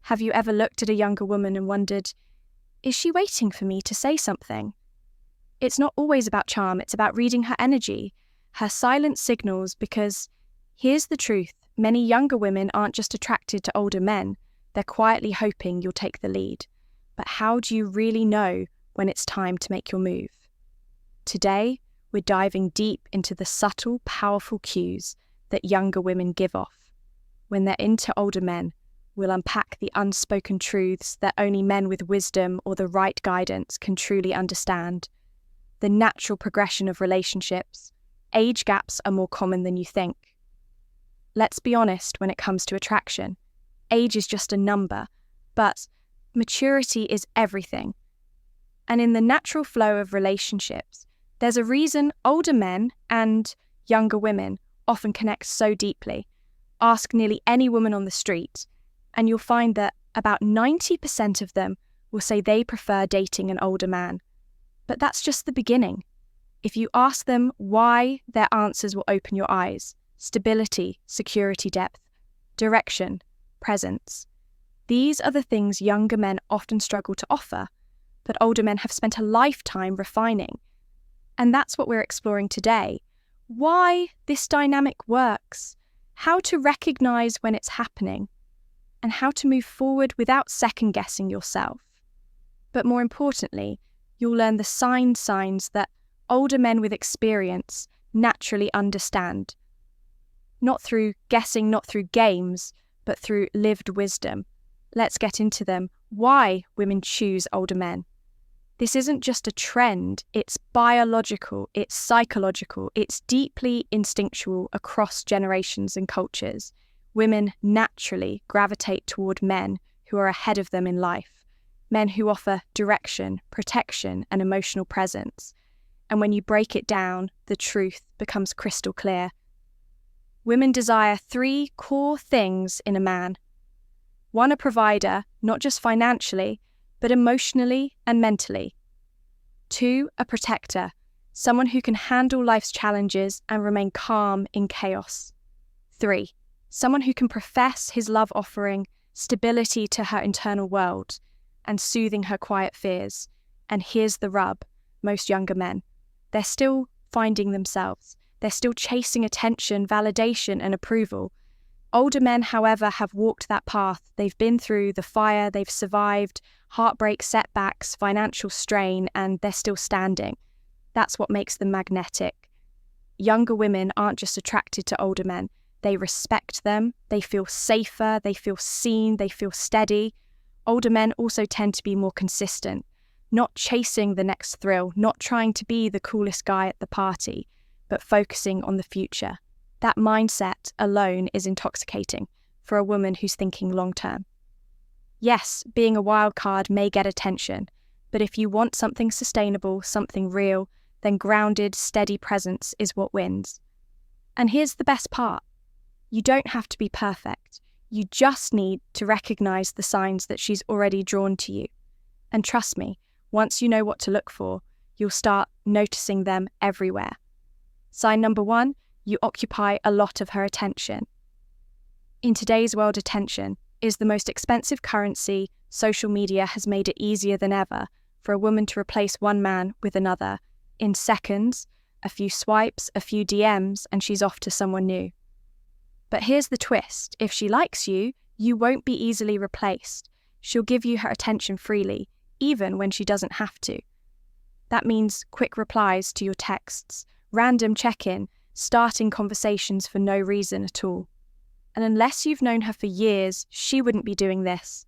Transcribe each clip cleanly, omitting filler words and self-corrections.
Have you ever looked at a younger woman and wondered, is she waiting for me to say something? It's not always about charm, it's about reading her energy, her silent signals, because here's the truth, many younger women aren't just attracted to older men, they're quietly hoping you'll take the lead. But how do you really know when it's time to make your move? Today, we're diving deep into the subtle, powerful cues that younger women give off. When they're into older men, we'll unpack the unspoken truths that only men with wisdom or the right guidance can truly understand. The natural progression of relationships. Age gaps are more common than you think. Let's be honest when it comes to attraction. Age is just a number, but maturity is everything. And in the natural flow of relationships, there's a reason older men and younger women often connect so deeply. Ask nearly any woman on the street, and you'll find that about 90% of them will say they prefer dating an older man. But that's just the beginning. If you ask them why, their answers will open your eyes. Stability, security, depth, direction, presence. These are the things younger men often struggle to offer, but older men have spent a lifetime refining. And that's what we're exploring today. Why this dynamic works, how to recognize when it's happening, and how to move forward without second-guessing yourself. But more importantly, you'll learn the signs that older men with experience naturally understand. Not through guessing, not through games, but through lived wisdom. Let's get into them. Why women choose older men. This isn't just a trend, it's biological, it's psychological, it's deeply instinctual across generations and cultures. Women naturally gravitate toward men who are ahead of them in life, men who offer direction, protection, and emotional presence. And when you break it down, the truth becomes crystal clear. Women desire 3 core things in a man. 1, a provider, not just financially, but emotionally and mentally. 2, a protector, someone who can handle life's challenges and remain calm in chaos. 3, someone who can profess his love offering stability to her internal world and soothing her quiet fears. And here's the rub, most younger men. They're still finding themselves. They're still chasing attention, validation, and approval. Older men, however, have walked that path. They've been through the fire, they've survived heartbreak, setbacks, financial strain, and they're still standing. That's what makes them magnetic. Younger women aren't just attracted to older men. They respect them, they feel safer, they feel seen, they feel steady. Older men also tend to be more consistent, not chasing the next thrill, not trying to be the coolest guy at the party, but focusing on the future. That mindset alone is intoxicating for a woman who's thinking long-term. Yes, being a wild card may get attention, but if you want something sustainable, something real, then grounded, steady presence is what wins. And here's the best part. You don't have to be perfect. You just need to recognize the signs that she's already drawn to you. And trust me, once you know what to look for, you'll start noticing them everywhere. Sign number 1, you occupy a lot of her attention. In today's world, attention is the most expensive currency. Social media has made it easier than ever for a woman to replace one man with another. In seconds, a few swipes, a few DMs, and she's off to someone new. But here's the twist. If she likes you, you won't be easily replaced. She'll give you her attention freely, even when she doesn't have to. That means quick replies to your texts, random check-in, starting conversations for no reason at all. And unless you've known her for years, she wouldn't be doing this.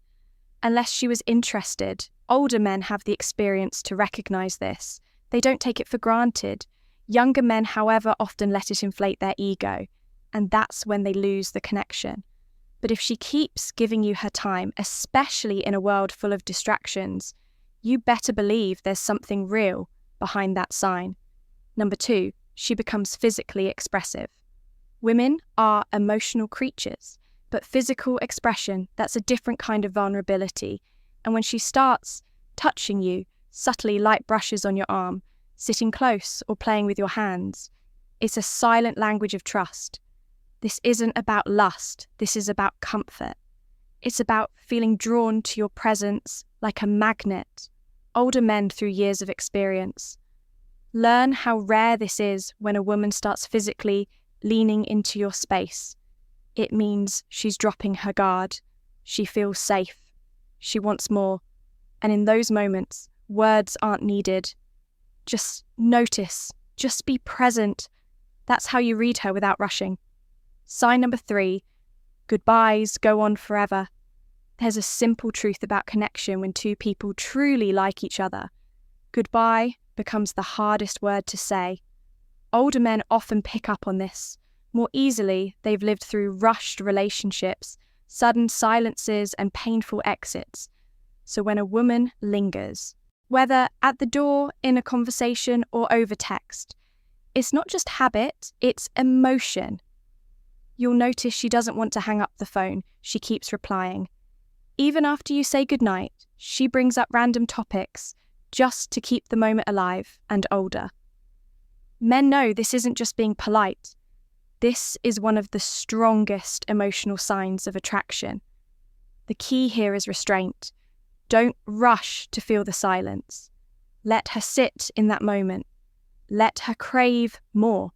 Unless she was interested, older men have the experience to recognize this. They don't take it for granted. Younger men, however, often let it inflate their ego, and that's when they lose the connection. But if she keeps giving you her time, especially in a world full of distractions, you better believe there's something real behind that sign. Number 2, she becomes physically expressive. Women are emotional creatures, but physical expression, that's a different kind of vulnerability. And when she starts touching you, subtly light brushes on your arm, sitting close or playing with your hands, it's a silent language of trust. This isn't about lust, this is about comfort. It's about feeling drawn to your presence like a magnet, older men through years of experience. Learn how rare this is when a woman starts physically leaning into your space. It means she's dropping her guard. She feels safe. She wants more. And in those moments, words aren't needed. Just notice. Just be present. That's how you read her without rushing. Sign number 3, goodbyes go on forever. There's a simple truth about connection when two people truly like each other. Goodbye becomes the hardest word to say. Older men often pick up on this. More easily, they've lived through rushed relationships, sudden silences, and painful exits. So when a woman lingers, whether at the door, in a conversation, or over text, it's not just habit, it's emotion. You'll notice she doesn't want to hang up the phone. She keeps replying. Even after you say goodnight, she brings up random topics just to keep the moment alive and older. Men know this isn't just being polite. This is one of the strongest emotional signs of attraction. The key here is restraint. Don't rush to feel the silence. Let her sit in that moment. Let her crave more.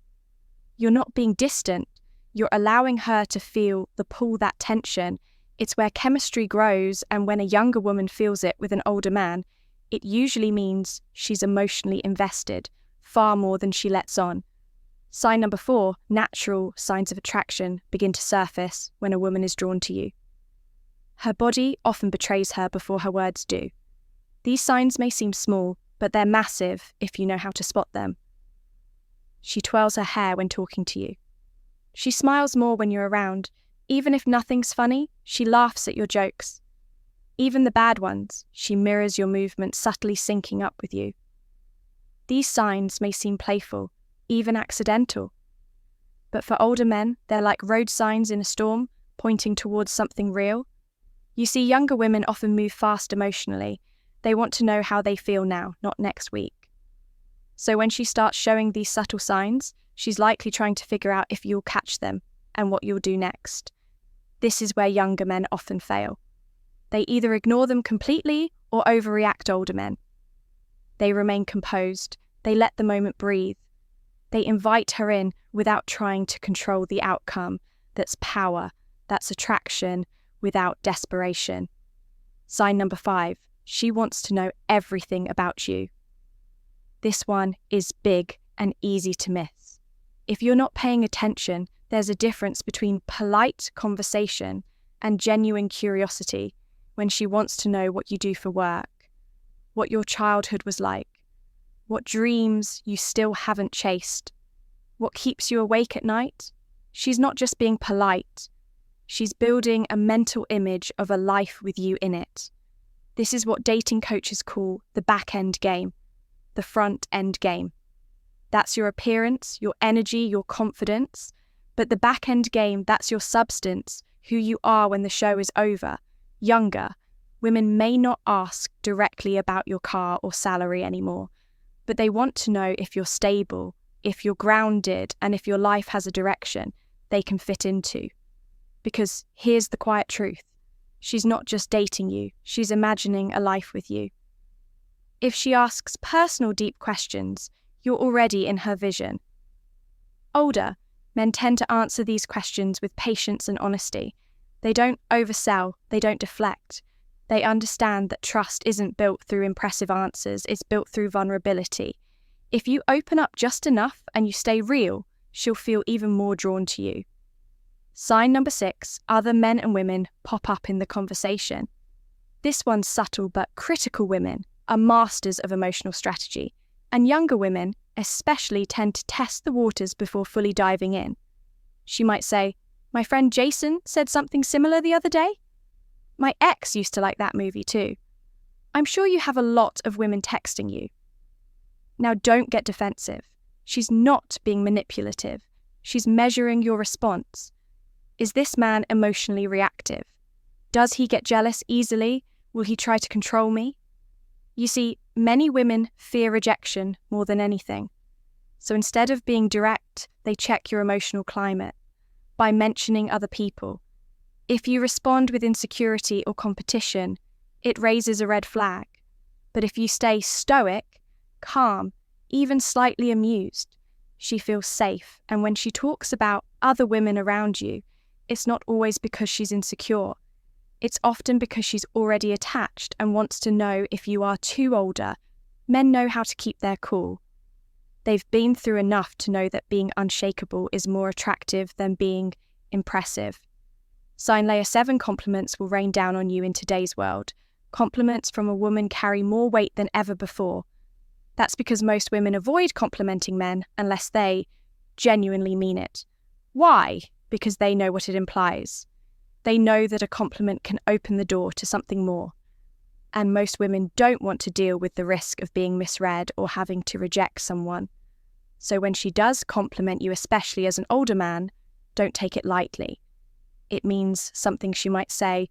You're not being distant. You're allowing her to feel the pull, that tension. It's where chemistry grows, and when a younger woman feels it with an older man, it usually means she's emotionally invested, far more than she lets on. Sign number 4, natural signs of attraction begin to surface when a woman is drawn to you. Her body often betrays her before her words do. These signs may seem small, but they're massive if you know how to spot them. She twirls her hair when talking to you. She smiles more when you're around. Even if nothing's funny, she laughs at your jokes. Even the bad ones, she mirrors your movements, subtly syncing up with you. These signs may seem playful, even accidental. But for older men, they're like road signs in a storm, pointing towards something real. You see, younger women often move fast emotionally. They want to know how they feel now, not next week. So when she starts showing these subtle signs, she's likely trying to figure out if you'll catch them and what you'll do next. This is where younger men often fail. They either ignore them completely or overreact older men. They remain composed. They let the moment breathe. They invite her in without trying to control the outcome. That's power. That's attraction without desperation. Sign number 5. She wants to know everything about you. This one is big and easy to miss. If you're not paying attention, there's a difference between polite conversation and genuine curiosity when she wants to know what you do for work, what your childhood was like, what dreams you still haven't chased, what keeps you awake at night. She's not just being polite. She's building a mental image of a life with you in it. This is what dating coaches call the back-end game, the front-end game. That's your appearance, your energy, your confidence. But the back-end game, that's your substance, who you are when the show is over. Younger, women may not ask directly about your car or salary anymore, but they want to know if you're stable, if you're grounded, and if your life has a direction they can fit into. Because here's the quiet truth. She's not just dating you, she's imagining a life with you. If she asks personal, deep questions, you're already in her vision. Older, men tend to answer these questions with patience and honesty. They don't oversell, they don't deflect. They understand that trust isn't built through impressive answers, it's built through vulnerability. If you open up just enough and you stay real, she'll feel even more drawn to you. Sign number 6, other men and women pop up in the conversation. This one's subtle, but critical women are masters of emotional strategy, and younger women especially tend to test the waters before fully diving in. She might say, "My friend Jason said something similar the other day. My ex used to like that movie too. I'm sure you have a lot of women texting you." Now don't get defensive. She's not being manipulative. She's measuring your response. Is this man emotionally reactive? Does he get jealous easily? Will he try to control me? You see, many women fear rejection more than anything. So instead of being direct, they check your emotional climate by mentioning other people. If you respond with insecurity or competition, it raises a red flag. But if you stay stoic, calm, even slightly amused, she feels safe. And when she talks about other women around you, it's not always because she's insecure. It's often because she's already attached and wants to know if you are too older. Men know how to keep their cool. They've been through enough to know that being unshakable is more attractive than being impressive. Sign layer 7 compliments will rain down on you in today's world. Compliments from a woman carry more weight than ever before. That's because most women avoid complimenting men unless they genuinely mean it. Why? Because they know what it implies. They know that a compliment can open the door to something more. And most women don't want to deal with the risk of being misread or having to reject someone. So when she does compliment you, especially as an older man, don't take it lightly. It means something she might say,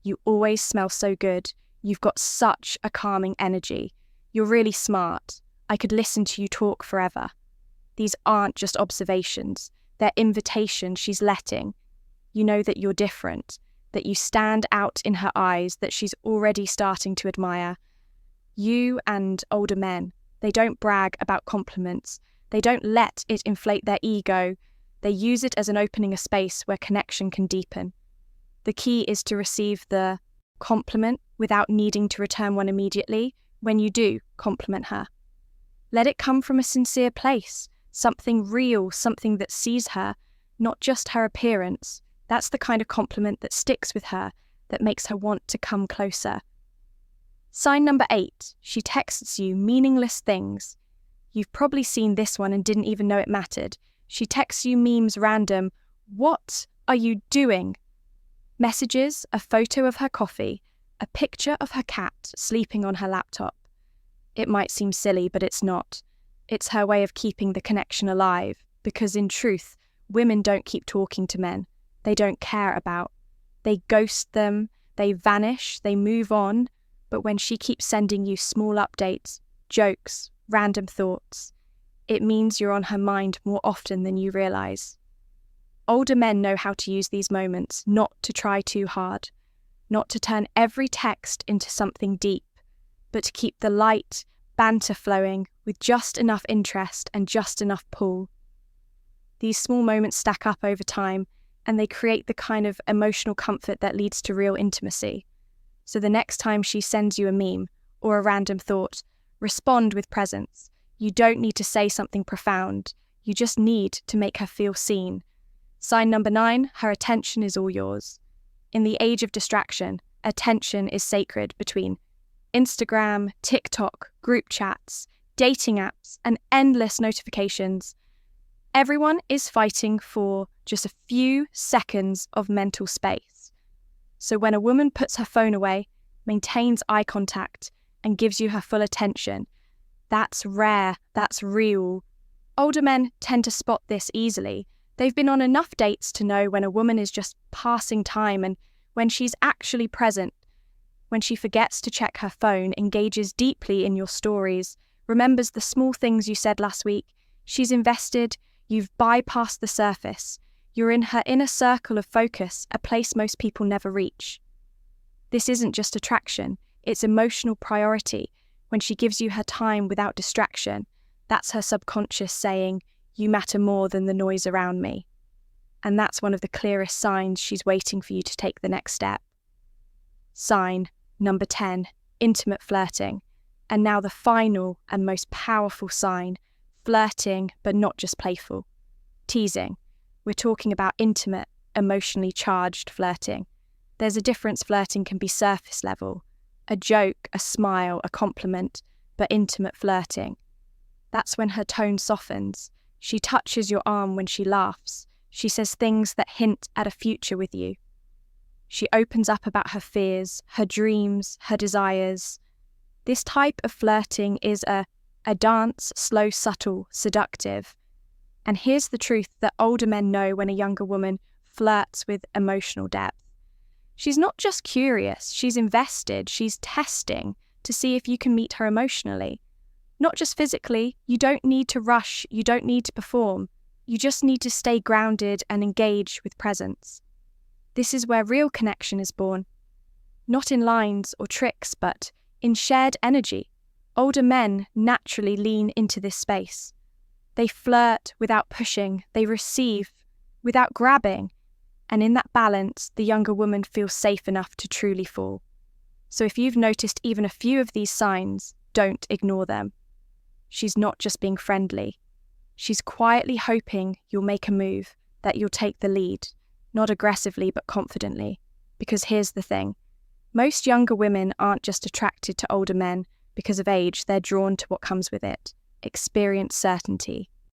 "You always smell so good. You've got such a calming energy. You're really smart. I could listen to you talk forever." These aren't just observations. They're invitations she's letting. You know that you're different, that you stand out in her eyes, that she's already starting to admire. You and older men, they don't brag about compliments. They don't let it inflate their ego. They use it as an opening a space where connection can deepen. The key is to receive the compliment without needing to return one immediately when you do compliment her. Let it come from a sincere place, something real, something that sees her, not just her appearance. That's the kind of compliment that sticks with her, that makes her want to come closer. Sign number 8, she texts you meaningless things. You've probably seen this one and didn't even know it mattered. She texts you memes random. What are you doing? Messages, a photo of her coffee, a picture of her cat sleeping on her laptop. It might seem silly, but it's not. It's her way of keeping the connection alive, because in truth, women don't keep talking to men. They don't care about. They ghost them, they vanish, they move on, but when she keeps sending you small updates, jokes, random thoughts, it means you're on her mind more often than you realise. Older men know how to use these moments, not to try too hard, not to turn every text into something deep, but to keep the light banter flowing with just enough interest and just enough pull. These small moments stack up over time, and they create the kind of emotional comfort that leads to real intimacy. So the next time she sends you a meme or a random thought, respond with presence. You don't need to say something profound. You just need to make her feel seen. Sign number 9, her attention is all yours. In the age of distraction, attention is sacred between Instagram, TikTok, group chats, dating apps, and endless notifications. Everyone is fighting for just a few seconds of mental space. So when a woman puts her phone away, maintains eye contact, and gives you her full attention, that's rare, that's real. Older men tend to spot this easily. They've been on enough dates to know when a woman is just passing time and when she's actually present, when she forgets to check her phone, engages deeply in your stories, remembers the small things you said last week. She's invested, you've bypassed the surface. You're in her inner circle of focus, a place most people never reach. This isn't just attraction, it's emotional priority. When she gives you her time without distraction, that's her subconscious saying, "You matter more than the noise around me." And that's one of the clearest signs she's waiting for you to take the next step. Sign number 10, intimate flirting. And now the final and most powerful sign, flirting but not just playful. Teasing. We're talking about intimate, emotionally charged flirting. There's a difference. Flirting can be surface level. A joke, a smile, a compliment, but intimate flirting. That's when her tone softens. She touches your arm when she laughs. She says things that hint at a future with you. She opens up about her fears, her dreams, her desires. This type of flirting is a dance, slow, subtle, seductive. And here's the truth that older men know when a younger woman flirts with emotional depth. She's not just curious, she's invested, she's testing to see if you can meet her emotionally. Not just physically, you don't need to rush, you don't need to perform. You just need to stay grounded and engage with presence. This is where real connection is born. Not in lines or tricks, but in shared energy. Older men naturally lean into this space. They flirt without pushing, they receive without grabbing, and in that balance, the younger woman feels safe enough to truly fall. So if you've noticed even a few of these signs, don't ignore them. She's not just being friendly. She's quietly hoping you'll make a move, that you'll take the lead, not aggressively but confidently. Because here's the thing. Most younger women aren't just attracted to older men because of age, they're drawn to what comes with it. Experience, certainty.